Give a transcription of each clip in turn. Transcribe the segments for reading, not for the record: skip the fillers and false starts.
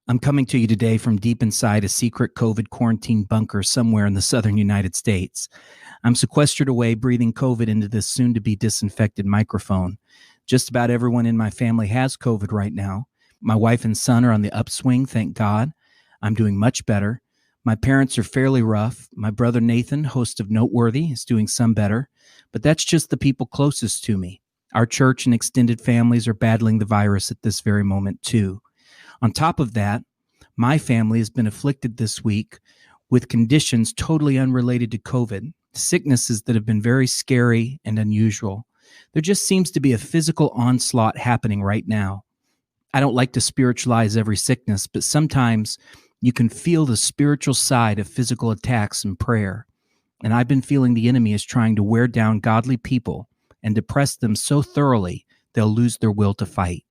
I'm coming to you today from deep inside a secret COVID quarantine bunker somewhere in the southern United States. I'm sequestered away, breathing COVID into this soon-to-be disinfected microphone. Just about everyone in my family has COVID right now. My wife and son are on the upswing, thank God. I'm doing much better. My parents are fairly rough. My brother Nathan, host of Noteworthy, is doing some better. But that's just the people closest to me. Our church and extended families are battling the virus at this very moment, too. On top of that, my family has been afflicted this week with conditions totally unrelated to COVID, sicknesses that have been very scary and unusual. There just seems to be a physical onslaught happening right now. I don't like to spiritualize every sickness, but sometimes you can feel the spiritual side of physical attacks in prayer. And I've been feeling the enemy is trying to wear down godly people and depress them so thoroughly they'll lose their will to fight.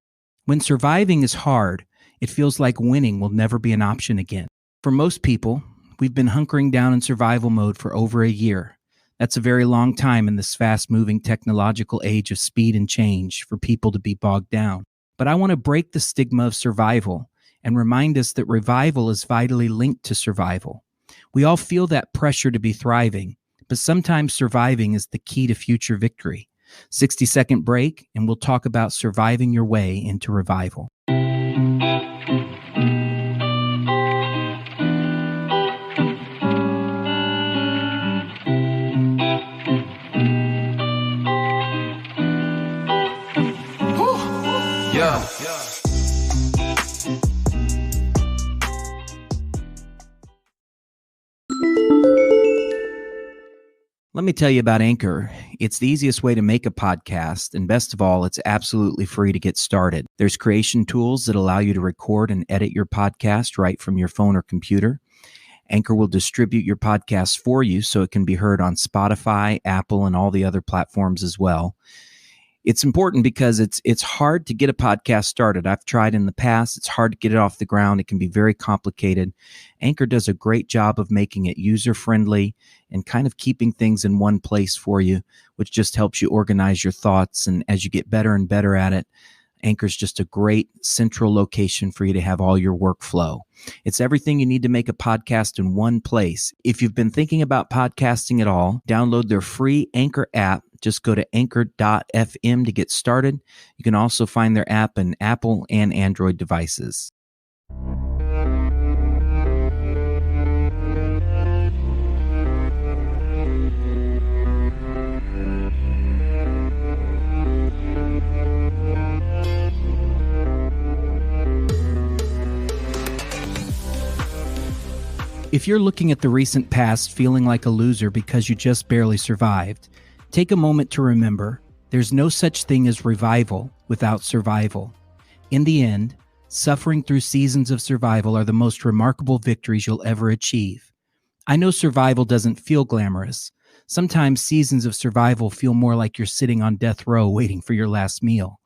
When surviving is hard, it feels like winning will never be an option again. For most people, we've been hunkering down in survival mode for over a year. That's a very long time in this fast-moving technological age of speed and change for people to be bogged down. But I want to break the stigma of survival and remind us that revival is vitally linked to survival. We all feel that pressure to be thriving, but sometimes surviving is the key to future victory. 60-second break, and we'll talk about surviving your way into revival. Yeah. Let me tell you about Anchor. It's the easiest way to make a podcast, and best of all, it's absolutely free to get started. There's creation tools that allow you to record and edit your podcast right from your phone or computer. Anchor will distribute your podcast for you so it can be heard on Spotify, Apple, and all the other platforms as well. It's important because it's hard to get a podcast started. I've tried in the past. It's hard to get it off the ground. It can be very complicated. Anchor does a great job of making it user-friendly and kind of keeping things in one place for you, which just helps you organize your thoughts. And as you get better and better at it, Anchor's just a great central location for you to have all your workflow. It's everything you need to make a podcast in one place. If you've been thinking about podcasting at all, download their free Anchor app. Just go to anchor.fm to get started. You can also find their app on Apple and Android devices. If you're looking at the recent past feeling like a loser because you just barely survived, take a moment to remember there's no such thing as revival without survival. In the end, suffering through seasons of survival are the most remarkable victories you'll ever achieve. I know survival doesn't feel glamorous. Sometimes seasons of survival feel more like you're sitting on death row waiting for your last meal.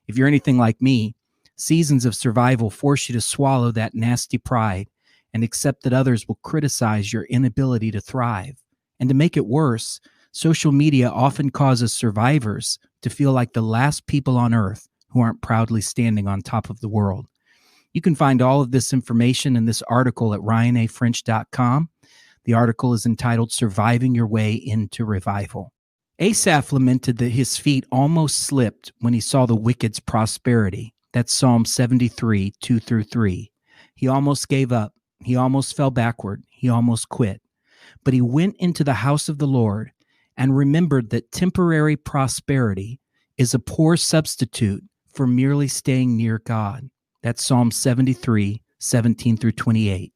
If you're anything like me, seasons of survival force you to swallow that nasty pride and accept that others will criticize your inability to thrive. And to make it worse, social media often causes survivors to feel like the last people on earth who aren't proudly standing on top of the world. You can find all of this information in this article at ryanafrench.com. The article is entitled Surviving Your Way into Revival. Asaph lamented that his feet almost slipped when he saw the wicked's prosperity. That's Psalm 73, 2-3. He almost gave up. He almost fell backward. He almost quit. But he went into the house of the Lord and remembered that temporary prosperity is a poor substitute for merely staying near God. That's Psalm 73, 17-28.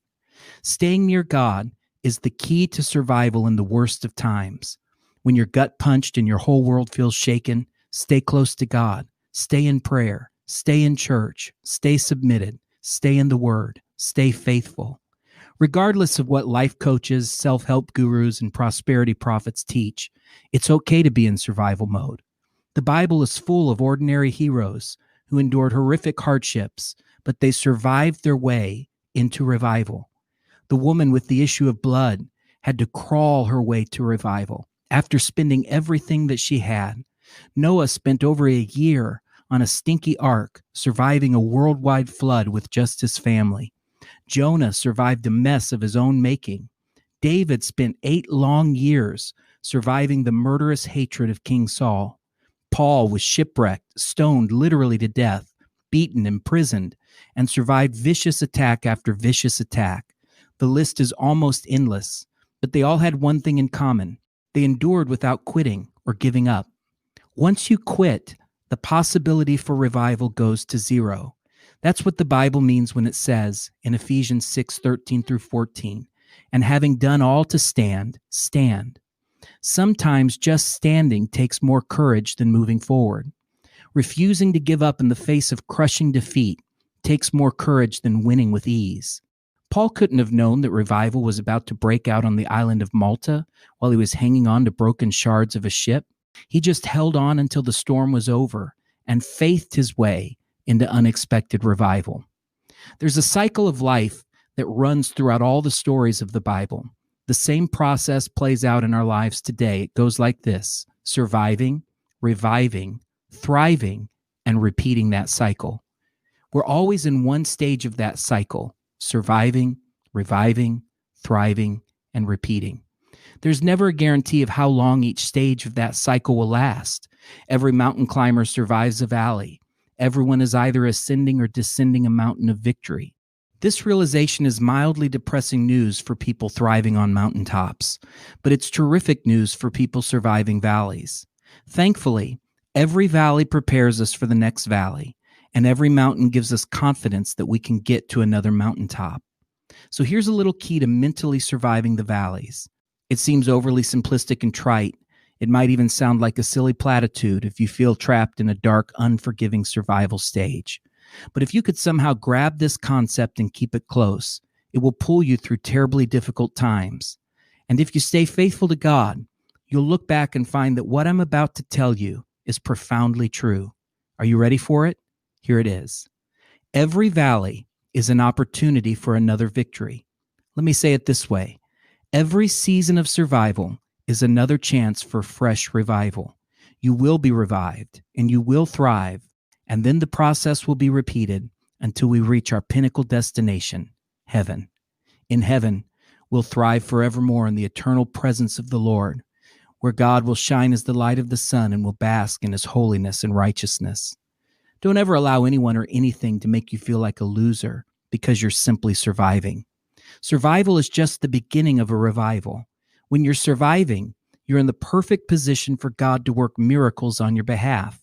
Staying near God is the key to survival in the worst of times. When you're gut punched and your whole world feels shaken, stay close to God. Stay in prayer. Stay in church. Stay submitted. Stay in the Word. Stay faithful. Regardless of what life coaches, self-help gurus, and prosperity prophets teach, it's okay to be in survival mode. The Bible is full of ordinary heroes who endured horrific hardships, but they survived their way into revival. The woman with the issue of blood had to crawl her way to revival after spending everything that she had. Noah spent over a year on a stinky ark, surviving a worldwide flood with just his family. Jonah survived a mess of his own making. David spent 8 long years surviving the murderous hatred of King Saul. Paul was shipwrecked, stoned literally to death, beaten, imprisoned, and survived vicious attack after vicious attack. The list is almost endless, but they all had one thing in common. They endured without quitting or giving up. Once you quit, the possibility for revival goes to zero. That's what the Bible means when it says in Ephesians 6:13 through 14, and having done all to stand, stand. Sometimes just standing takes more courage than moving forward. Refusing to give up in the face of crushing defeat takes more courage than winning with ease. Paul couldn't have known that revival was about to break out on the island of Malta while he was hanging on to broken shards of a ship. He just held on until the storm was over and faithed his way into unexpected revival. There's a cycle of life that runs throughout all the stories of the Bible. The same process plays out in our lives today. It goes like this: surviving, reviving, thriving, and repeating that cycle. We're always in one stage of that cycle: surviving, reviving, thriving, and repeating. There's never a guarantee of how long each stage of that cycle will last. Every mountain climber survives a valley. Everyone is either ascending or descending a mountain of victory. This realization is mildly depressing news for people thriving on mountaintops, but it's terrific news for people surviving valleys. Thankfully, every valley prepares us for the next valley, and every mountain gives us confidence that we can get to another mountaintop. So here's a little key to mentally surviving the valleys. It seems overly simplistic and trite. It might even sound like a silly platitude if you feel trapped in a dark, unforgiving survival stage. But if you could somehow grab this concept and keep it close, it will pull you through terribly difficult times. And if you stay faithful to God, you'll look back and find that what I'm about to tell you is profoundly true. Are you ready for it? Here it is. Every valley is an opportunity for another victory. Let me say it this way. Every season of survival is another chance for fresh revival. You will be revived and you will thrive, and then the process will be repeated until we reach our pinnacle destination, heaven. In heaven, we'll thrive forevermore in the eternal presence of the Lord, where God will shine as the light of the sun and will bask in his holiness and righteousness. Don't ever allow anyone or anything to make you feel like a loser because you're simply surviving. Survival is just the beginning of a revival. When you're surviving, you're in the perfect position for God to work miracles on your behalf.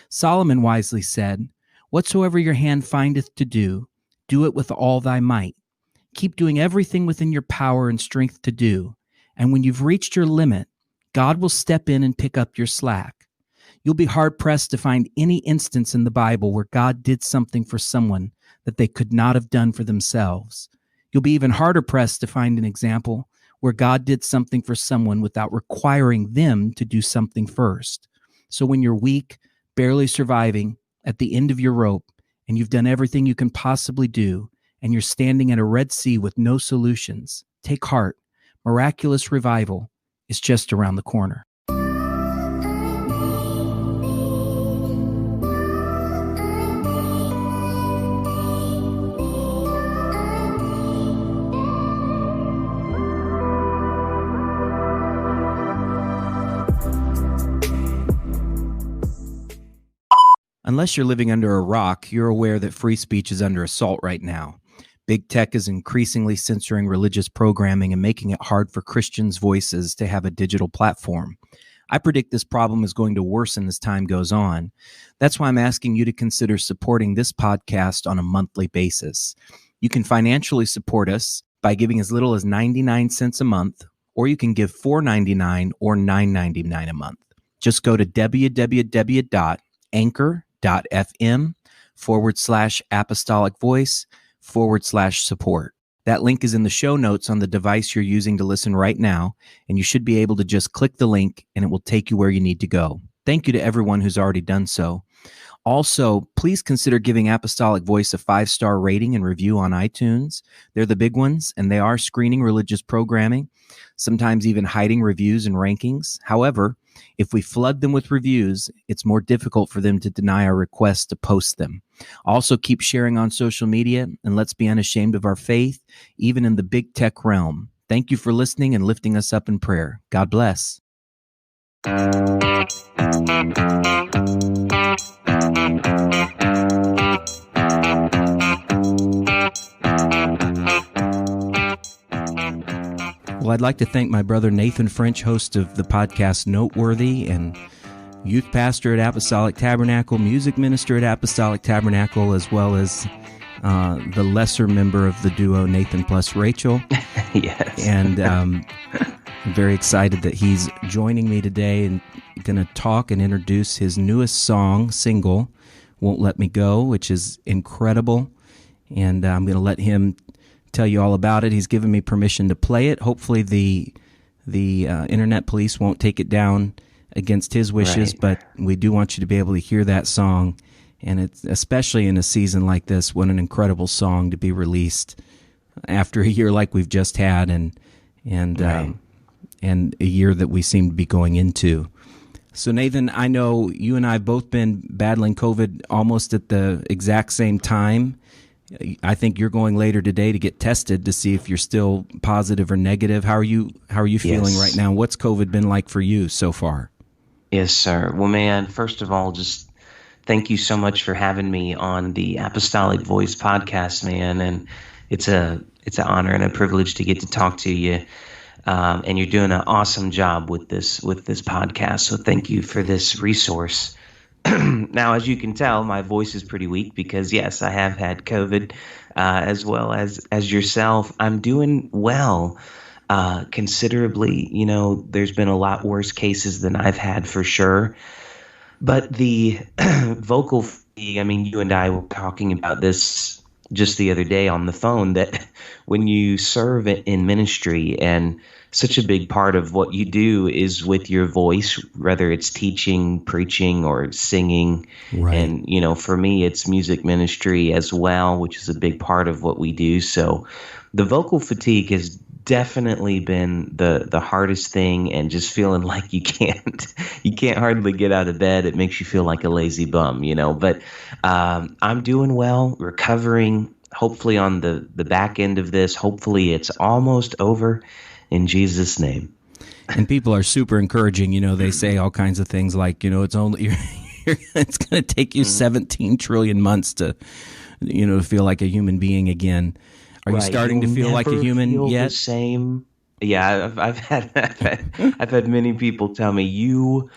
Solomon wisely said, "Whatsoever your hand findeth to do, do it with all thy might." Keep doing everything within your power and strength to do, and when you've reached your limit, God will step in and pick up your slack. You'll be hard-pressed to find any instance in the Bible where God did something for someone that they could not have done for themselves. You'll be even harder pressed to find an example where God did something for someone without requiring them to do something first. So when you're weak, barely surviving, at the end of your rope, and you've done everything you can possibly do, and you're standing at a Red Sea with no solutions, take heart. Miraculous revival is just around the corner. Unless you're living under a rock, you're aware that free speech is under assault right now. Big tech is increasingly censoring religious programming and making it hard for Christians' voices to have a digital platform. I predict this problem is going to worsen as time goes on. That's why I'm asking you to consider supporting this podcast on a monthly basis. You can financially support us by giving as little as 99 cents a month, or you can give $4.99 or $9.99 a month. Just go to www.anchor.fm/apostolic voice/support. That link is in the show notes on the device you're using to listen right now, and you should be able to just click the link and it will take you where you need to go. Thank you to everyone who's already done so. Also, please consider giving Apostolic Voice a 5-star rating and review on iTunes. They're the big ones, and they are screening religious programming, sometimes even hiding reviews and rankings. However, if we flood them with reviews, it's more difficult for them to deny our request to post them. Also, keep sharing on social media, and let's be unashamed of our faith, even in the big tech realm. Thank you for listening and lifting us up in prayer. God bless. Well, I'd like to thank my brother Nathan French, host of the podcast Noteworthy, and youth pastor at Apostolic Tabernacle, music minister at Apostolic Tabernacle, as well as the lesser member of the duo Nathan plus Rachel. Yes. And I'm very excited that he's joining me today and going to talk and introduce his newest single, Won't Let Me Go, which is incredible. And I'm going to let him tell you all about it. He's given me permission to play it. Hopefully the internet police won't take it down against his wishes, Right. but we do want you to be able to hear that song. And it's especially in a season like this, what an incredible song to be released after a year like we've just had, and Right. and a year that we seem to be going into. So Nathan, I know you and I have both been battling COVID almost at the exact same time. I think you're going later today to get tested to see if you're still positive or negative. How are you feeling Yes. right now? What's COVID been like for you so far? Yes, sir. Well, man, first of all, just thank you so much for having me on the Apostolic Voice podcast, man. And it's an honor and a privilege to get to talk to you. And you're doing an awesome job with this podcast. So thank you for this resource. Now, as you can tell, my voice is pretty weak because, yes, I have had COVID, as well as yourself. I'm doing well, considerably. You know, there's been a lot worse cases than I've had for sure. But the vocal fatigue, I mean, you and I were talking about this just the other day on the phone, that when you serve in ministry, and such a big part of what you do is with your voice, whether it's teaching, preaching, or singing. Right. And, you know, for me, it's music ministry as well, which is a big part of what we do. So the vocal fatigue has definitely been the hardest thing, and just feeling like you can't hardly get out of bed. It makes you feel like a lazy bum, you know. But I'm doing well, recovering, hopefully on the back end of this. Hopefully it's almost over, in Jesus' name. And people are super encouraging. You know, they say all kinds of things like, you know, it's it's going to take you 17 trillion months to, you know, feel like a human being again. Are you Right. starting to feel like a human feel yet? The same. Yeah, I've had many people tell me, you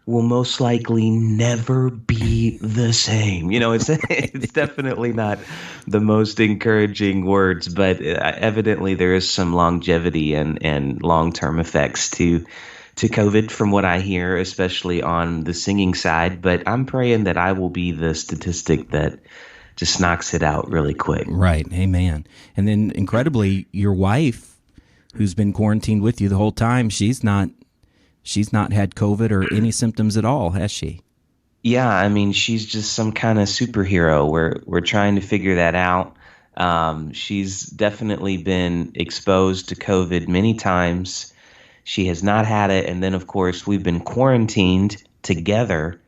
will most likely never be the same. You know, it's definitely not the most encouraging words, but evidently there is some longevity and long-term effects to COVID from what I hear, especially on the singing side. But I'm praying that I will be the statistic that just knocks it out really quick. Right. Amen. And then incredibly, your wife, who's been quarantined with you the whole time, she's not had COVID or any symptoms at all, has she? Yeah, I mean, she's just some kind of superhero. We're trying to figure that out. She's definitely been exposed to COVID many times. She has not had it, and then of course we've been quarantined together,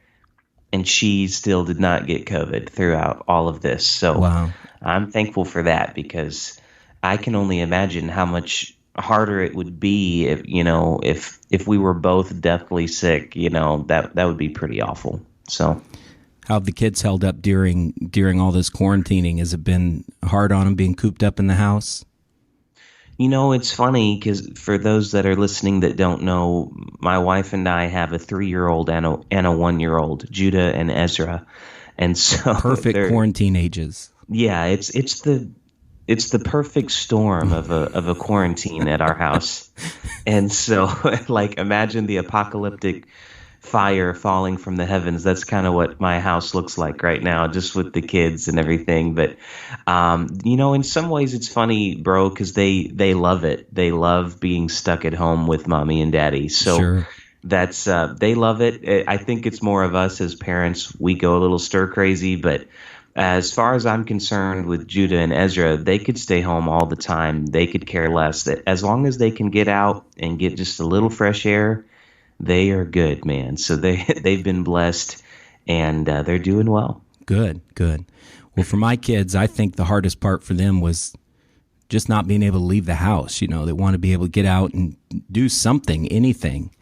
and she still did not get COVID throughout all of this. So Wow. I'm thankful for that, because I can only imagine how much harder it would be if, you know, if we were both deathly sick. You know, that would be pretty awful. So How have the kids held up during all this quarantining? Has it been hard on them being cooped up in the house? You know, it's funny because for those that are listening that don't know, my wife and I have a 3-year-old and a 1-year-old, Judah and Ezra, and so Perfect quarantine ages. Yeah, it's the perfect storm of a quarantine at our house, and so like imagine the apocalyptic fire falling from the heavens. That's kind of what my house looks like right now, just with the kids and everything. But you know, in some ways it's funny, bro, because they love it. They love being stuck at home with mommy and daddy. So Sure. That's they love it. I think it's more of us as parents. We go a little stir crazy, but as far as I'm concerned with Judah and Ezra, they could stay home all the time. They could care less. That as long as they can get out and get just a little fresh air, they are good, man. So they've been blessed, and they're doing well. Good, good. Well, for my kids, I think the hardest part for them was just not being able to leave the house. You know, they want to be able to get out and do something, anything.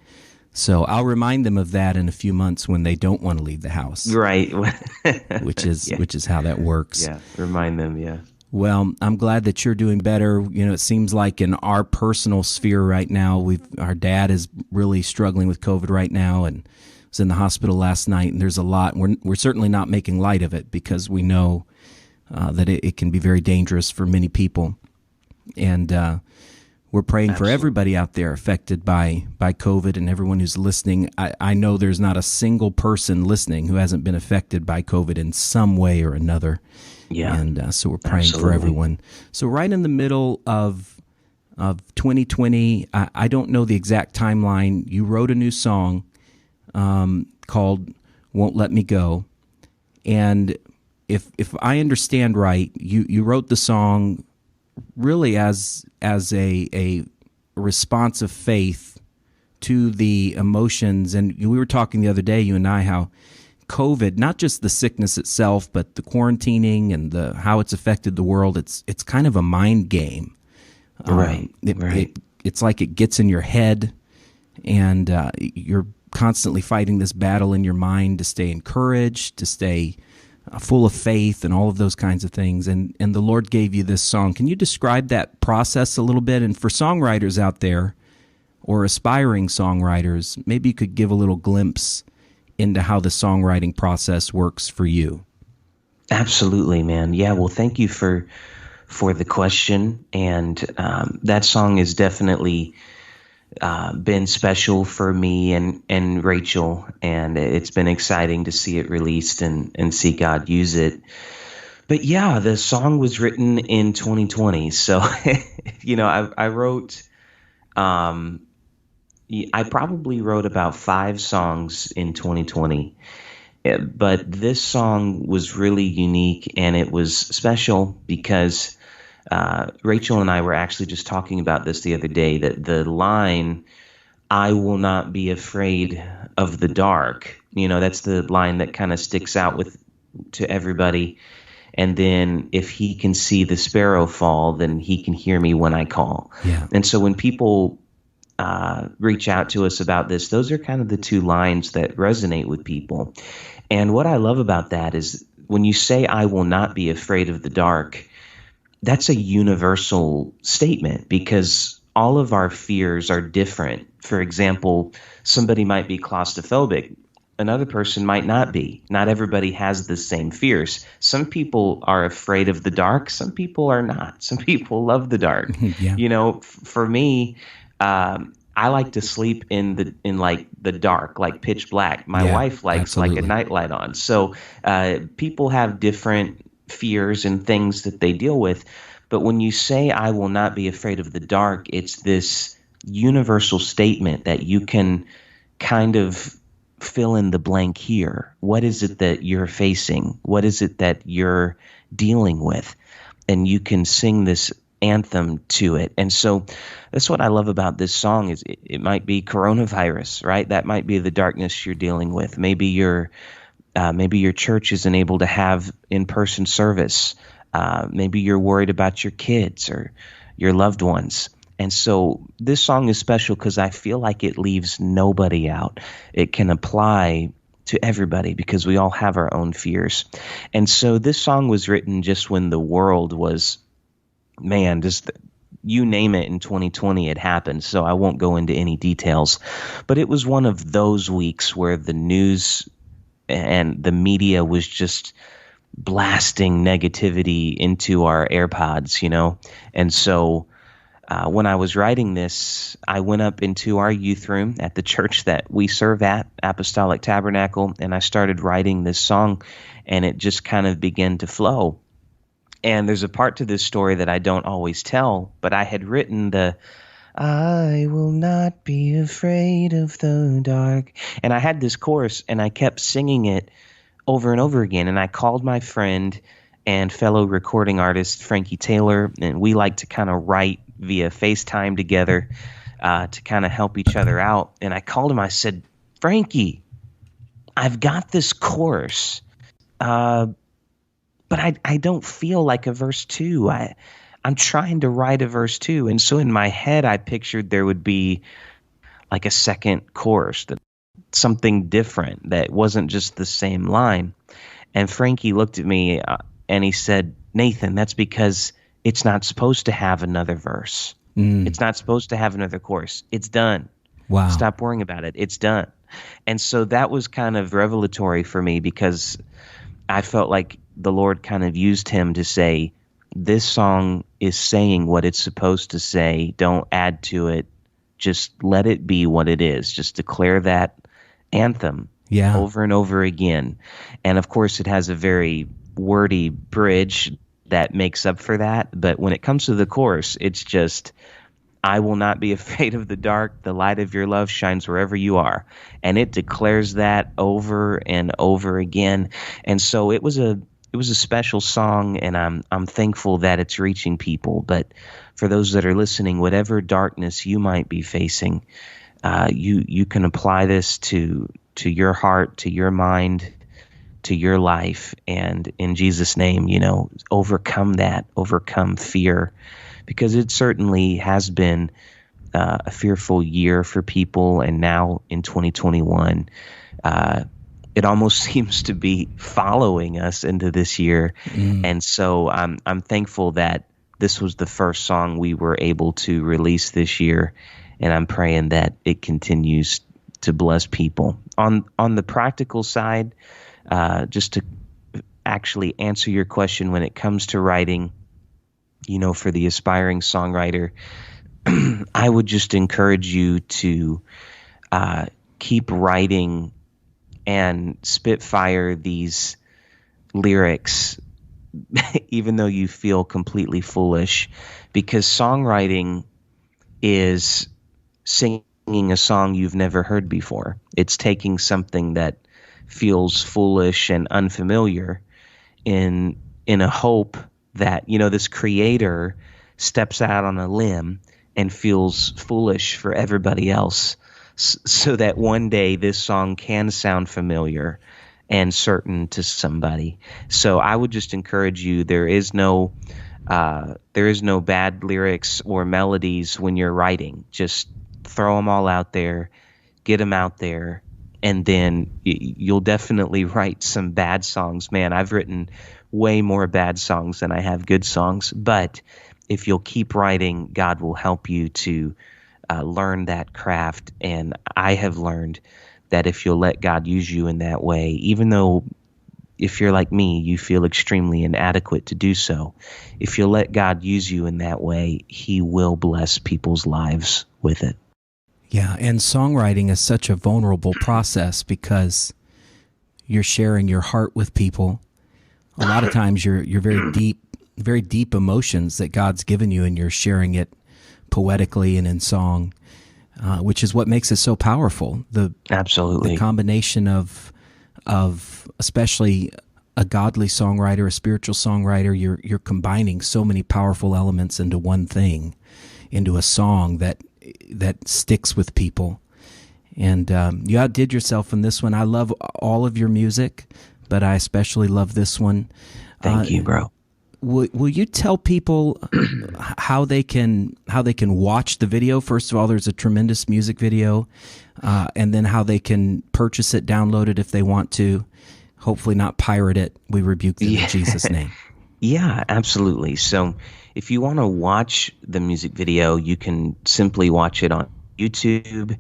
So I'll remind them of that in a few months when they don't want to leave the house. Right. which is how that works. Yeah, remind them, yeah. Well, I'm glad that you're doing better. You know, it seems like in our personal sphere right now, our dad is really struggling with COVID right now and was in the hospital last night, and there's a lot. We're certainly not making light of it because we know that it can be very dangerous for many people. And we're praying for everybody out there affected by COVID and everyone who's listening. I know there's not a single person listening who hasn't been affected by COVID in some way or another. Yeah. And so we're praying for everyone. So right in the middle of 2020, I don't know the exact timeline. You wrote a new song called Won't Let Me Go. And if I understand right, you wrote the song really as a response of faith to the emotions. And we were talking the other day, you and I, how COVID, not just the sickness itself, but the quarantining and how it's affected the world, it's kind of a mind game. Right. It's like it gets in your head, and you're constantly fighting this battle in your mind to stay encouraged, to stay full of faith and all of those kinds of things. And the Lord gave you this song. Can you describe that process a little bit? And for songwriters out there or aspiring songwriters, maybe you could give a little glimpse into how the songwriting process works for you. Absolutely, man. Yeah, well, thank you for the question. And that song has definitely been special for me and Rachel, and it's been exciting to see it released and see God use it. But yeah, the song was written in 2020. So, you know, I wrote, I probably wrote about 5 songs in 2020. But this song was really unique, and it was special because Rachel and I were actually just talking about this the other day, that the line, "I will not be afraid of the dark," you know, that's the line that kind of sticks out to everybody. And then, "If he can see the sparrow fall, then he can hear me when I call." Yeah. And so when people reach out to us about this, those are kind of the 2 lines that resonate with people. And what I love about that is when you say, "I will not be afraid of the dark," that's a universal statement because all of our fears are different. For example, somebody might be claustrophobic. Another person might not be. Not everybody has the same fears. Some people are afraid of the dark. Some people are not. Some people love the dark. Yeah. You know, for me, I like to sleep in the dark, like pitch black. My wife likes like a nightlight on. So people have different fears and things that they deal with. But when you say, "I will not be afraid of the dark," it's this universal statement that you can kind of fill in the blank here. What is it that you're facing? What is it that you're dealing with? And you can sing this anthem to it. And so that's what I love about this song is it might be coronavirus, right? That might be the darkness you're dealing with. Maybe your church isn't able to have in-person service. Maybe you're worried about your kids or your loved ones. And so this song is special because I feel like it leaves nobody out. It can apply to everybody because we all have our own fears. And so this song was written just when the world was, man, just you name it, in 2020 it happened. So I won't go into any details. But it was one of those weeks where the news and the media was just blasting negativity into our AirPods, you know? And so when I was writing this, I went up into our youth room at the church that we serve at, Apostolic Tabernacle, and I started writing this song, and it just kind of began to flow. And there's a part to this story that I don't always tell, but I had written the I will not be afraid of the dark. And I had this chorus and I kept singing it over and over again. And I called my friend and fellow recording artist, Frankie Taylor, and we like to kind of write via FaceTime together to kind of help each other out. And I called him, I said, Frankie, I've got this chorus, but I don't feel like a verse 2. I'm trying to write a verse 2. And so in my head, I pictured there would be like a second chorus, something different that wasn't just the same line. And Frankie looked at me and he said, Nathan, that's because it's not supposed to have another verse. It's not supposed to have another chorus. It's done. Wow. Stop worrying about it. It's done. And so that was kind of revelatory for me because I felt like the Lord kind of used him to say, this song is saying what it's supposed to say. Don't add to it. Just let it be what it is. Just declare that anthem over and over again. And of course, it has a very wordy bridge that makes up for that. But when it comes to the chorus, it's just, I will not be afraid of the dark. The light of your love shines wherever you are. And it declares that over and over again. And so it was a special song, and I'm thankful that it's reaching people. But for those that are listening, whatever darkness you might be facing, you can apply this to your heart, to your mind, to your life, and in Jesus' name, overcome that, overcome fear, because it certainly has been a fearful year for people, and now in 2021, it almost seems to be following us into this year, and so I'm thankful that this was the first song we were able to release this year, and I'm praying that it continues to bless people. On the practical side, just to actually answer your question, when it comes to writing, for the aspiring songwriter, I would just encourage you to keep writing and spitfire these lyrics, even though you feel completely foolish, because songwriting is singing a song you've never heard before. It's taking something that feels foolish and unfamiliar in a hope that, this creator steps out on a limb and feels foolish for everybody else, so that one day this song can sound familiar and certain to somebody. So I would just encourage you, there is no bad lyrics or melodies when you're writing. Just throw them all out there, get them out there, and then you'll definitely write some bad songs. Man, I've written way more bad songs than I have good songs, but if you'll keep writing, God will help you to learn that craft. And I have learned that if you'll let God use you in that way, even though if you're like me, you feel extremely inadequate to do so, if you'll let God use you in that way, He will bless people's lives with it. Yeah, and songwriting is such a vulnerable process because you're sharing your heart with people. A lot of times you're very deep emotions that God's given you, and you're sharing it poetically and in song, which is what makes it so powerful. Absolutely. The combination of especially a godly songwriter, a spiritual songwriter, you're combining so many powerful elements into one thing, into a song that sticks with people. And you outdid yourself in this one. I love all of your music, but I especially love this one. Thank you, bro. Will you tell people how they can watch the video? First of all, there's a tremendous music video, and then how they can purchase it, download it if they want to. Hopefully not pirate it. We rebuke them in Jesus' name. Yeah, absolutely. So if you want to watch the music video, you can simply watch it on YouTube.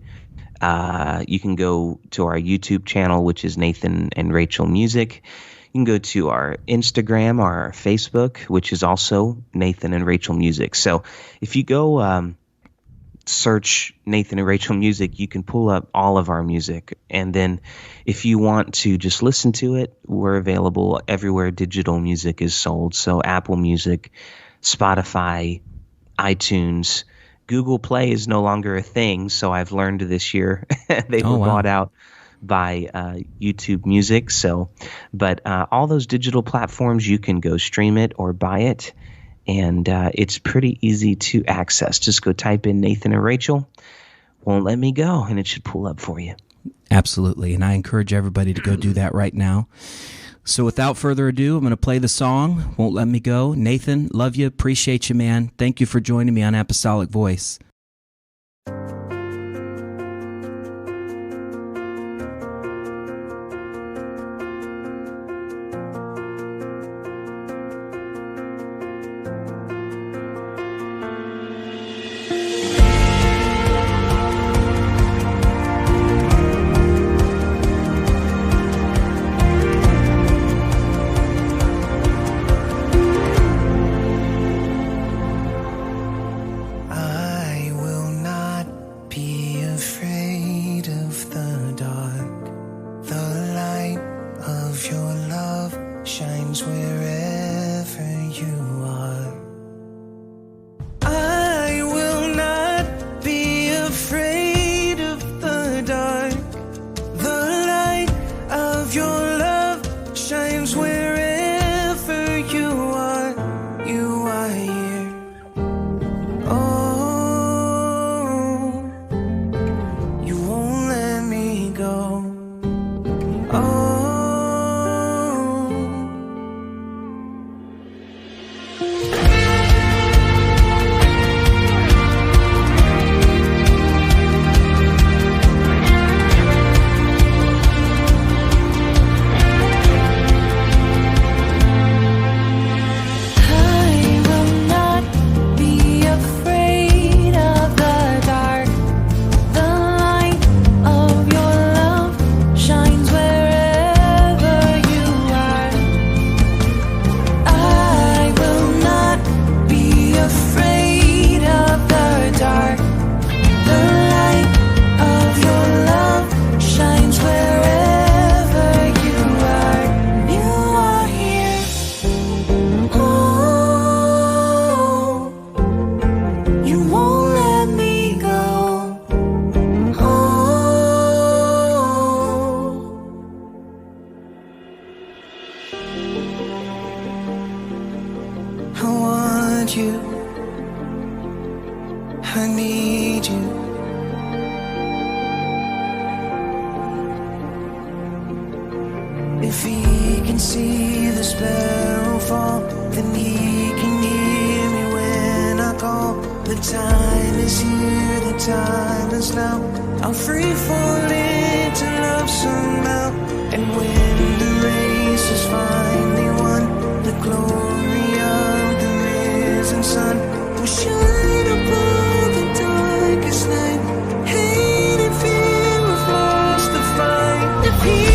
You can go to our YouTube channel, which is Nathan and Rachel Music. You can go to our Instagram or our Facebook, which is also Nathan and Rachel Music. So if you go search Nathan and Rachel Music, you can pull up all of our music. And then if you want to just listen to it, we're available everywhere digital music is sold. So Apple Music, Spotify, iTunes, Google Play is no longer a thing, so I've learned this year. They were bought out by YouTube Music. So, but all those digital platforms, you can go stream it or buy it, and it's pretty easy to access. Just go type in Nathan and Rachel, Won't Let Me Go, and it should pull up for you. Absolutely, and I encourage everybody to go do that right now. So without further ado, I'm going to play the song, Won't Let Me Go. Nathan, love you, appreciate you, man. Thank you for joining me on Apostolic Voice. If he can see the sparrow fall, then he can hear me when I call. The time is here, the time is now. I'm free falling to love somehow. And when the race is finally won, the glory of the risen sun will shine upon the darkest night. Hate and fear have lost the fight. If he